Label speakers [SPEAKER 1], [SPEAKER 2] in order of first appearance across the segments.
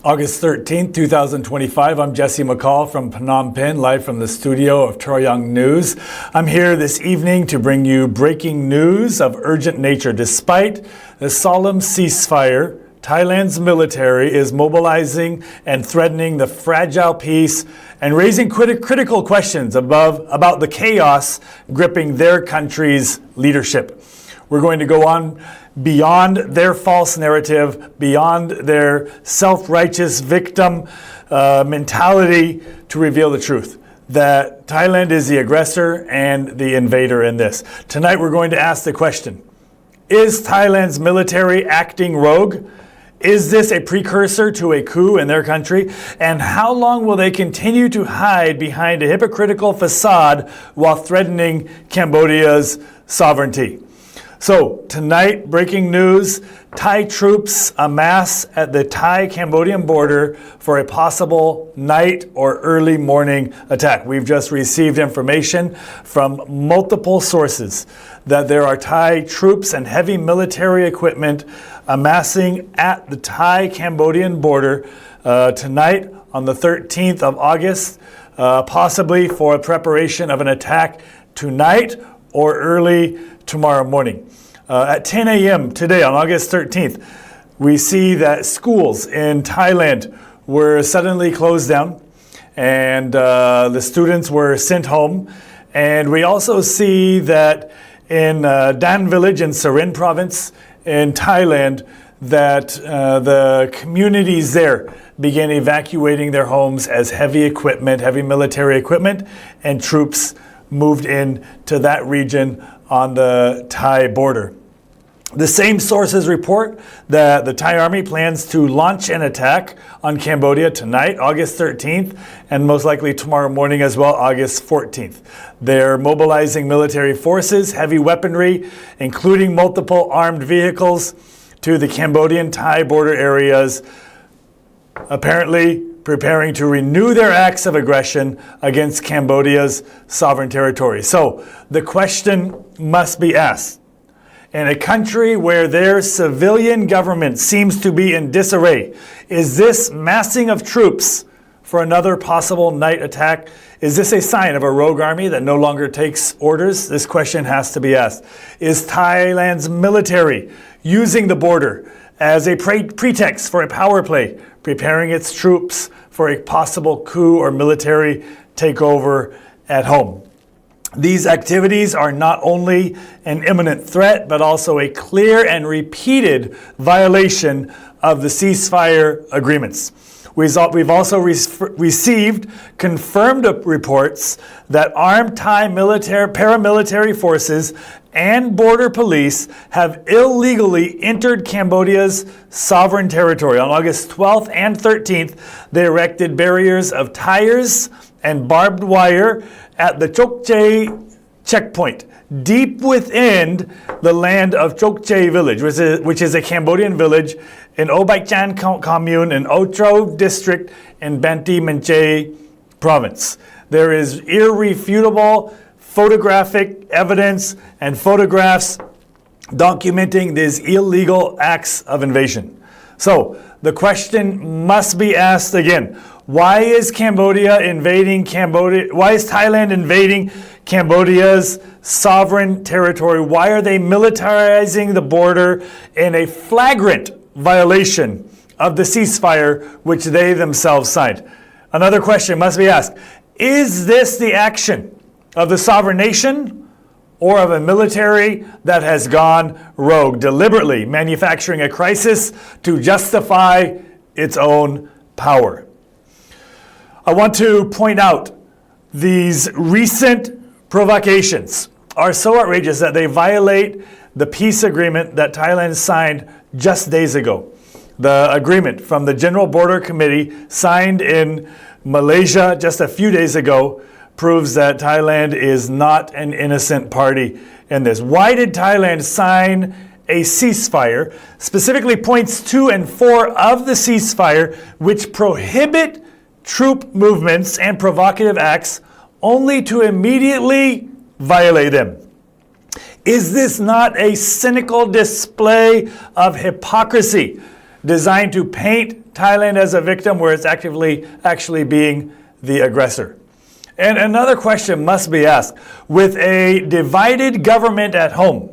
[SPEAKER 1] August 13th, 2025. I'm Jesse McCall from Phnom Penh, live from the studio of Troyang News. I'm here this evening to bring you breaking news of urgent nature. Despite the solemn ceasefire, Thailand's military is mobilizing and threatening the fragile peace and raising critical questions about the chaos gripping their country's leadership. We're going to go on beyond their false narrative, beyond their self-righteous victim mentality to reveal the truth, that Thailand is the aggressor and the invader in this. Tonight we're going to ask the question, is Thailand's military acting rogue? Is this a precursor to a coup in their country? And how long will they continue to hide behind a hypocritical facade while threatening Cambodia's sovereignty? So tonight, breaking news, Thai troops amass at the Thai-Cambodian border for a possible night or early morning attack. We've just received information from multiple sources that there are Thai troops and heavy military equipment amassing at the Thai-Cambodian border tonight on the 13th of August, possibly for a preparation of an attack tonight or early tomorrow morning. At 10 a.m. today on August 13th, we see that schools in Thailand were suddenly closed down and the students were sent home. And we also see that in Dan village in Sarin province in Thailand, that the communities there began evacuating their homes as heavy military equipment, and troops moved in to that region on the Thai border. The same sources report that the Thai army plans to launch an attack on Cambodia tonight, August 13th, and most likely tomorrow morning as well, August 14th. They're mobilizing military forces, heavy weaponry, including multiple armed vehicles, to the Cambodian-Thai border areas, apparently preparing to renew their acts of aggression against Cambodia's sovereign territory. So the question must be asked. In a country where their civilian government seems to be in disarray, is this massing of troops for another possible night attack, is this a sign of a rogue army that no longer takes orders? This question has to be asked. Is Thailand's military using the border as a pretext for a power play, preparing its troops for a possible coup or military takeover at home? These activities are not only an imminent threat, but also a clear and repeated violation of the ceasefire agreements. We've also received confirmed reports that armed Thai paramilitary forces and border police have illegally entered Cambodia's sovereign territory. On August 12th and 13th, they erected barriers of tires and barbed wire at the Chokche checkpoint, deep within the land of Chokche village, which is a Cambodian village in Obaichan commune in Otro district in Banti Menche province. There is irrefutable photographic evidence and photographs documenting these illegal acts of invasion. So the question must be asked again. Why is Thailand invading Cambodia's sovereign territory? Why are they militarizing the border in a flagrant violation of the ceasefire which they themselves signed? Another question must be asked. Is this the action of the sovereign nation or of a military that has gone rogue, deliberately manufacturing a crisis to justify its own power? I want to point out these recent provocations are so outrageous that they violate the peace agreement that Thailand signed just days ago. The agreement from the General Border Committee signed in Malaysia just a few days ago proves that Thailand is not an innocent party in this. Why did Thailand sign a ceasefire? Specifically points 2 and 4 of the ceasefire, which prohibit troop movements and provocative acts, only to immediately violate them. Is this not a cynical display of hypocrisy designed to paint Thailand as a victim where it's actually being the aggressor. And another question must be asked. With a divided government at home,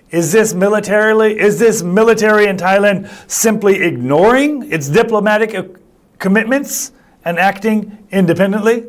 [SPEAKER 1] is this military in Thailand simply ignoring its diplomatic commitments and acting independently?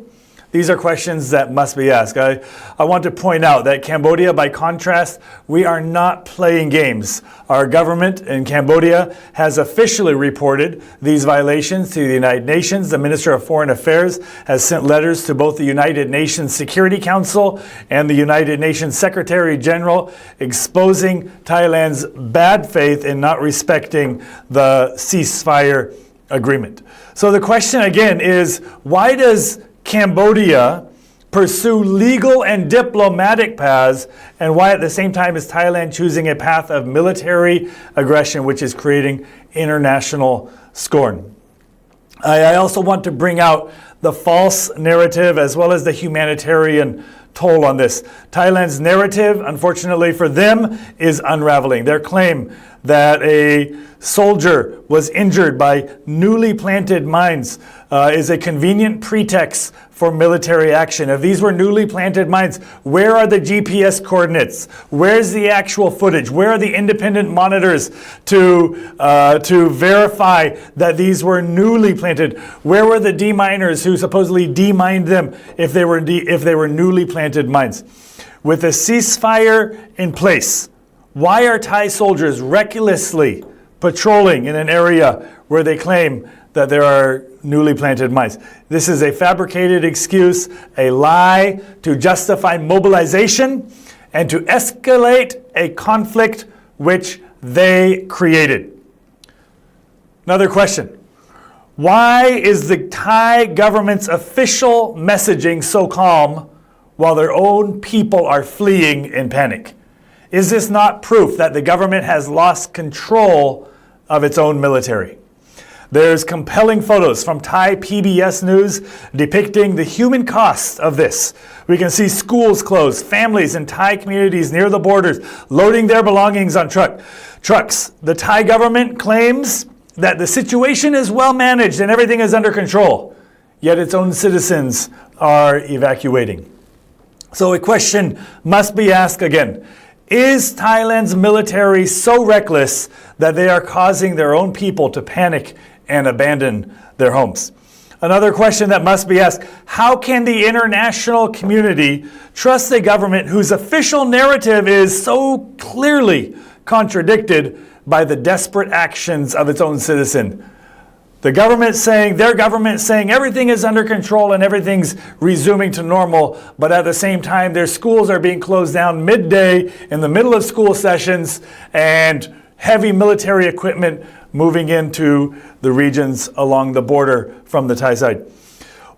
[SPEAKER 1] These are questions that must be asked. I want to point out that Cambodia, by contrast, we are not playing games. Our government in Cambodia has officially reported these violations to the United Nations. The Minister of Foreign Affairs has sent letters to both the United Nations Security Council and the United Nations Secretary General exposing Thailand's bad faith in not respecting the ceasefire agreement. So the question again is, why does Cambodia pursue legal and diplomatic paths, and why at the same time is Thailand choosing a path of military aggression, which is creating international scorn? I also want to bring out the false narrative as well as the humanitarian toll on this. Thailand's narrative, unfortunately for them, is unraveling. Their claim that a soldier was injured by newly planted mines is a convenient pretext for military action. If these were newly planted mines, where are the GPS coordinates? Where's the actual footage? Where are the independent monitors to verify that these were newly planted? Where were the deminers who supposedly demined them if they were newly planted mines? With a ceasefire in place, why are Thai soldiers recklessly patrolling in an area where they claim that there are newly planted mines? This is a fabricated excuse, a lie to justify mobilization and to escalate a conflict which they created. Another question. Why is the Thai government's official messaging so calm while their own people are fleeing in panic? Is this not proof that the government has lost control of its own military? There's compelling photos from Thai PBS News depicting the human cost of this. We can see schools closed, families in Thai communities near the borders loading their belongings on trucks. The Thai government claims that the situation is well managed and everything is under control, yet its own citizens are evacuating. So a question must be asked again. Is Thailand's military so reckless that they are causing their own people to panic and abandon their homes? Another question that must be asked, how can the international community trust a government whose official narrative is so clearly contradicted by the desperate actions of its own citizen? Their government saying everything is under control and everything's resuming to normal, but at the same time their schools are being closed down midday in the middle of school sessions and heavy military equipment moving into the regions along the border from the Thai side.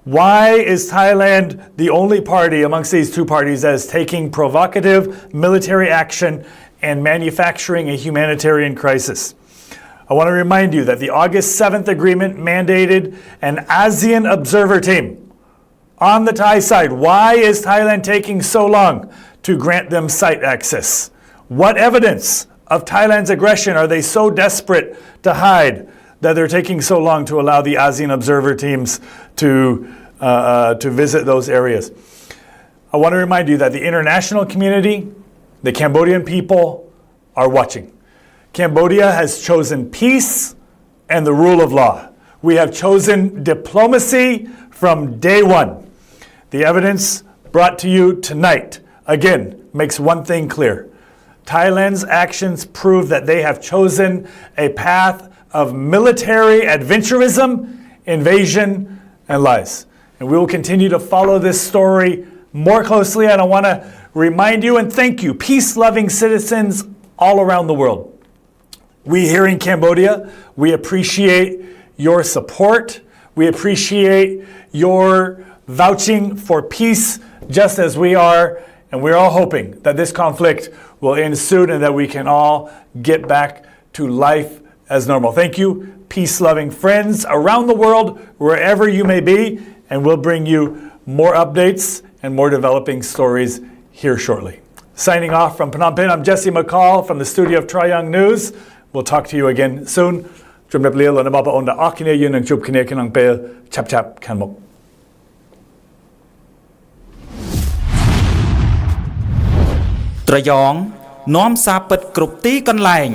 [SPEAKER 1] Why is Thailand the only party amongst these two parties that is taking provocative military action and manufacturing a humanitarian crisis? I want to remind you that the August 7th agreement mandated an ASEAN observer team on the Thai side. Why is Thailand taking so long to grant them site access? What evidence of Thailand's aggression are they so desperate to hide that they're taking so long to allow the ASEAN observer teams to visit those areas? I want to remind you that the international community, the Cambodian people, are watching. Cambodia has chosen peace and the rule of law. We have chosen diplomacy from day one. The evidence brought to you tonight, again, makes one thing clear. Thailand's actions prove that they have chosen a path of military adventurism, invasion, and lies. And we will continue to follow this story more closely, and I want to remind you and thank you, peace-loving citizens all around the world. We here in Cambodia, we appreciate your support. We appreciate your vouching for peace just as we are. And we're all hoping that this conflict will end soon and that we can all get back to life as normal. Thank you, peace-loving friends around the world, wherever you may be. And we'll bring you more updates and more developing stories here shortly. Signing off from Phnom Penh, I'm Jesse McCall from the studio of Troy Young News. We'll talk to you again soon. จุ่มแบบเลี้ยวแล้วนะบอกว่าองค์อักขี้เนยยืนหนึ่งจุบขี้เนยขึ้นหลังเปลชับขันหมก
[SPEAKER 2] ตระยองน้อมซาเปิดกรุบตีกันแหลง